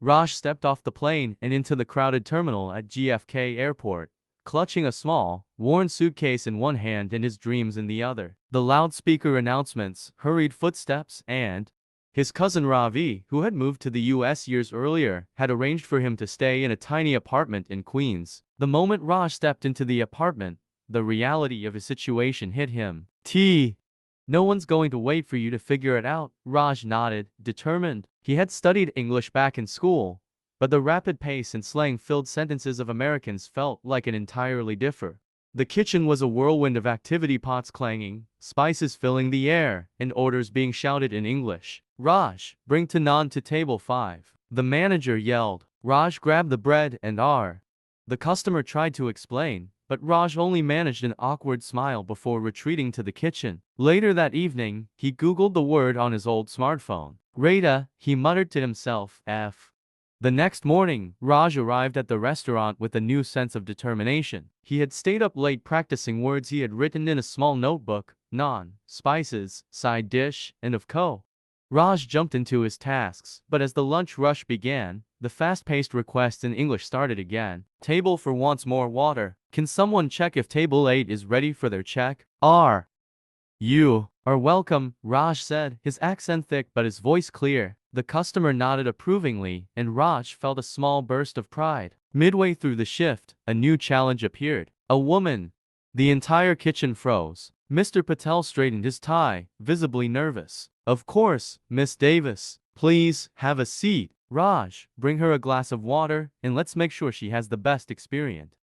Raj stepped off the plane and into the crowded terminal at JFK Airport, clutching a small, worn suitcase in one hand and his dreams in the other. The loudspeaker announcements, hurried footsteps, and his cousin Ravi, who had moved to the US years earlier, had arranged for him to stay in a tiny apartment in Queens. The moment Raj stepped into the apartment, the reality of his situation hit him. No one's going to wait for you to figure it out, Raj nodded, determined. He had studied English back in school, but the rapid pace and slang-filled sentences of Americans felt like an entirely different. The kitchen was a whirlwind of activity, pots clanging, spices filling the air, and orders being shouted in English. Raj, bring to naan to table 5. The manager yelled. Raj grabbed the bread and the customer tried to explain, but Raj only managed an awkward smile before retreating to the kitchen. Later that evening, he Googled the word on his old smartphone. Rata, he muttered to himself, F. The next morning, Raj arrived at the restaurant with a new sense of determination. He had stayed up late practicing words he had written in a small notebook: naan, spices, side dish, and of co. Raj jumped into his tasks, but as the lunch rush began, the fast-paced requests in English started again. Table for wants more water. Can someone check if table 8 is ready for their check? You are welcome, Raj said, his accent thick but his voice clear. The customer nodded approvingly, and Raj felt a small burst of pride. Midway through the shift, a new challenge appeared. A woman. The entire kitchen froze. Mr. Patel straightened his tie, visibly nervous. Of course, Miss Davis. Please, have a seat. Raj, bring her a glass of water, and let's make sure she has the best experience.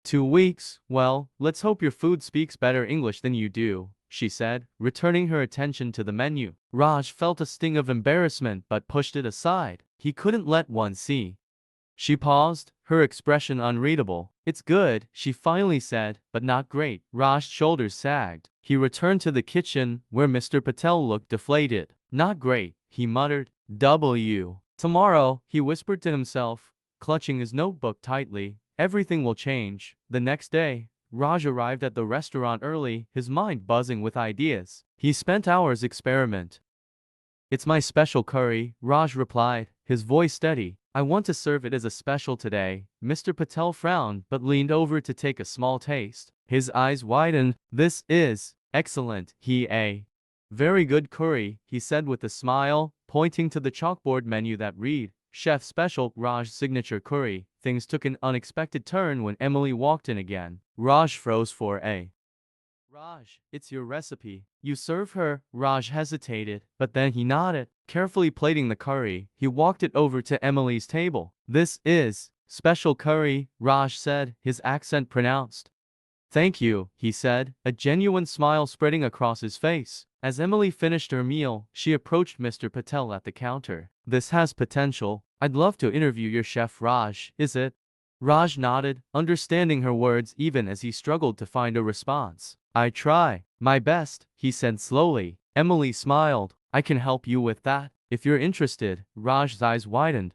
2 weeks, well, let's hope your food speaks better English than you do, she said, returning her attention to the menu. Raj felt a sting of embarrassment but pushed it aside. He couldn't let one see. She paused, her expression unreadable. It's good, she finally said, but not great. Raj's shoulders sagged. He returned to the kitchen, where Mr. Patel looked deflated. Not great, he muttered. Tomorrow, he whispered to himself, clutching his notebook tightly. Everything will change. The next day, Raj arrived at the restaurant early, his mind buzzing with ideas. He spent hours experimenting. It's my special curry, Raj replied, his voice steady. I want to serve it as a special today. Mr. Patel frowned but leaned over to take a small taste. His eyes widened. This is excellent, very good curry, he said with a smile, pointing to the chalkboard menu that read, Chef Special, Raj's signature curry. Things took an unexpected turn when Emily walked in again. Raj froze for a Raj, it's your recipe. You serve her. Raj hesitated, but then he nodded. Carefully plating the curry, he walked it over to Emily's table. This is special curry, Raj said, his accent pronounced. Thank you, he said, a genuine smile spreading across his face. As Emily finished her meal, she approached Mr. Patel at the counter. This has potential. I'd love to interview your chef, Raj, is it? Raj nodded, understanding her words even as he struggled to find a response. I try my best, he said slowly. Emily smiled. I can help you with that, if you're interested. Raj's eyes widened.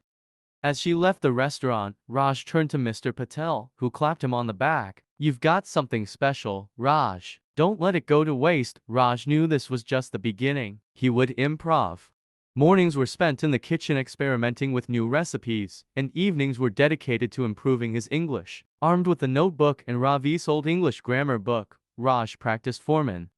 As she left the restaurant, Raj turned to Mr. Patel, who clapped him on the back. You've got something special, Raj. Don't let it go to waste. Raj knew this was just the beginning. He would improv. Mornings were spent in the kitchen experimenting with new recipes, and evenings were dedicated to improving his English. Armed with a notebook and Ravi's old English grammar book, Raj practiced forming.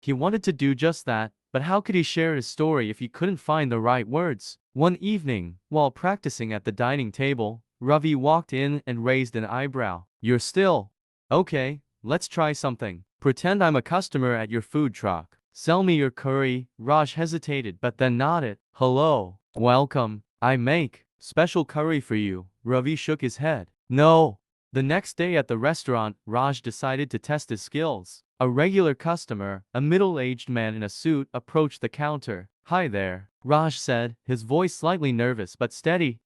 He wanted to do just that, but how could he share his story if he couldn't find the right words? One evening, while practicing at the dining table, Ravi walked in and raised an eyebrow. You're still? Okay, let's try something. Pretend I'm a customer at your food truck. Sell me your curry. Raj hesitated but then nodded. Hello. Welcome. I make special curry for you. Ravi shook his head. No. The next day at the restaurant, Raj decided to test his skills. A regular customer, a middle-aged man in a suit, approached the counter. Hi there, Raj said, his voice slightly nervous but steady.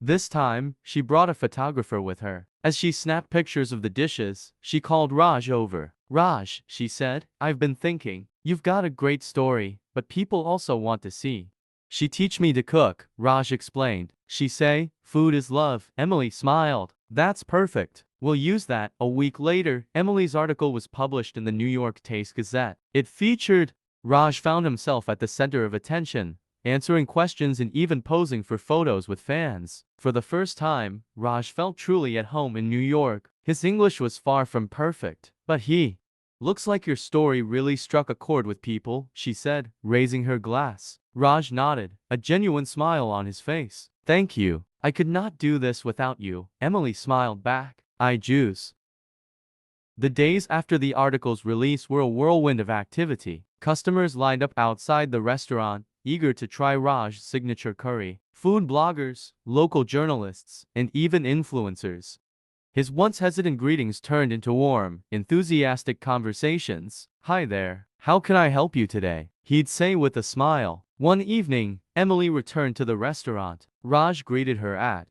This time, she brought a photographer with her. As she snapped pictures of the dishes, she called Raj over. Raj, she said, I've been thinking, you've got a great story, but people also want to see. She teach me to cook, Raj explained. She say, food is love. Emily smiled. That's perfect. We'll use that. A week later, Emily's article was published in the New York Taste Gazette. It featured Raj found himself at the center of attention, answering questions and even posing for photos with fans. For the first time, Raj felt truly at home in New York. His English was far from perfect, but he looks like your story really struck a chord with people, she said, raising her glass. Raj nodded, a genuine smile on his face. Thank you. I could not do this without you, Emily smiled back. I juice. The days after the article's release were a whirlwind of activity. Customers lined up outside the restaurant, eager to try Raj's signature curry. Food bloggers, local journalists, and even influencers. His once hesitant greetings turned into warm, enthusiastic conversations. Hi there. How can I help you today? He'd say with a smile. One evening, Emily returned to the restaurant. Raj greeted her at.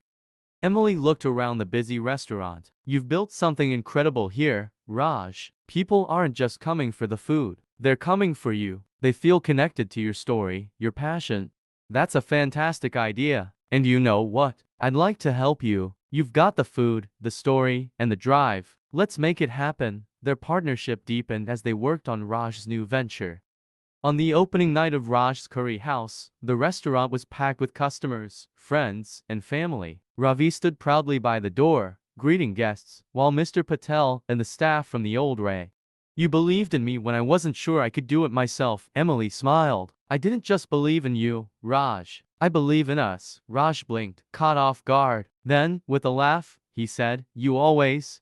Emily looked around the busy restaurant. You've built something incredible here, Raj. People aren't just coming for the food. They're coming for you. They feel connected to your story, your passion. That's a fantastic idea. And you know what? I'd like to help you. You've got the food, the story, and the drive. Let's make it happen. Their partnership deepened as they worked on Raj's new venture. On the opening night of Raj's Curry House, the restaurant was packed with customers, friends, and family. Ravi stood proudly by the door, greeting guests, while Mr. Patel and the staff from the old Ray. You believed in me when I wasn't sure I could do it myself, Emily smiled. I didn't just believe in you, Raj. I believe in us. Raj blinked, caught off guard. Then, with a laugh, he said, you always.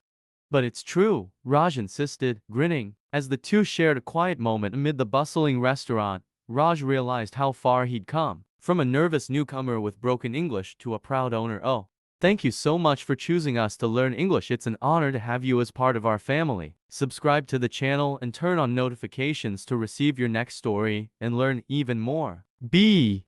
But it's true, Raj insisted, grinning. As the two shared a quiet moment amid the bustling restaurant, Raj realized how far he'd come. From a nervous newcomer with broken English to a proud owner. Oh, thank you so much for choosing us to learn English. It's an honor to have you as part of our family. Subscribe to the channel and turn on notifications to receive your next story and learn even more. B.